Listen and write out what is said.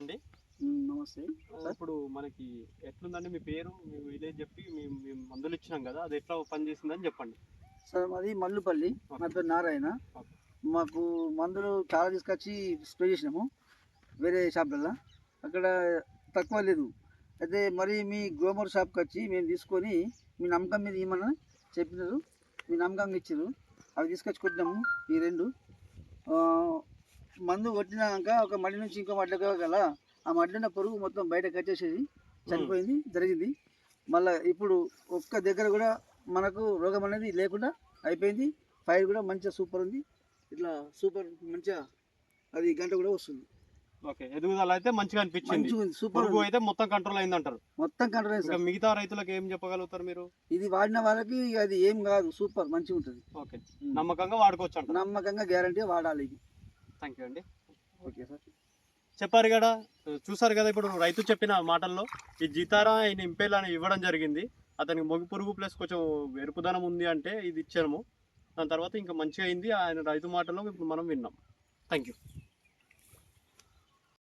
అండి నమస్తే ఇప్పుడు మనకి ఎట్లుందండి మీ పేరు మీ విలేజ్ చెప్పి మేము మందులు ఇచ్చినాం కదా అది ఎట్లా పని చేసిందని చెప్పండి. సార్ మాది మల్లుపల్లి, నా పేరు నారాయణ. ఓకే. మాకు మందులు చాలా తీసుకొచ్చి స్ప్రే చేసినాము వేరే షాప్లలో, అక్కడ తక్కువ లేదు. అయితే మరి మీ గ్రోమర్ షాప్కి వచ్చి మేము తీసుకొని మీ నమ్మకం మీద ఇవ్వమని చెప్పినారు, మీ నమ్మకంగా ఇచ్చారు. అవి తీసుకొచ్చి కొట్టినాము ఈ రెండు. మందు కొట్టినాక ఒక మడి నుంచి ఇంకో మడ్డగా గల ఆ మడ్డిన పురుగు మొత్తం బయటకు వచ్చేసేది, చనిపోయింది జరిగింది. మళ్ళీ ఇప్పుడు ఒక్క దగ్గర కూడా మనకు రోగం అనేది లేకుండా అయిపోయింది. ఫైర్ కూడా మంచిగా సూపర్ ఉంది, ఇట్లా సూపర్ మంచిగా అది గంట కూడా వస్తుంది. ఓకే, ఎదుగుదల అయితే మంచిగా అనిపించింది, మంచిగా ఉంది, సూపర్ పురుగు అయితే మొత్తం కంట్రోల్ అయింది అంటారు. మొత్తం కంట్రోల్ అయింది సార్. మిగతా రైతులకు ఏం చెప్పగలుగుతారు మీరు? ఇది వాడిన వాళ్ళకి అది ఏం కాదు, సూపర్ మంచిగా ఉంటుంది. ఓకే, నమ్మకంగా వాడుకోవచ్చు అంటారు. నమ్మకంగా గ్యారంటీ వాడాలి ఇది. థ్యాంక్ యూ అండి. Okay sir. చెప్పారు కదా, చూసారు కదా, ఇప్పుడు రైతు చెప్పిన మాటల్లో ఈ జీతారా ఆయన ఇంపేల్ అని ఇవ్వడం జరిగింది. అతనికి మొగి పురుగు ప్లస్ కొంచెం ఎరుపుదనం ఉంది అంటే ఇది ఇచ్చాము. దాని తర్వాత ఇంకా మంచిగా అయింది ఆయన రైతు మాటల్లో ఇప్పుడు మనం విన్నాం. Thank you.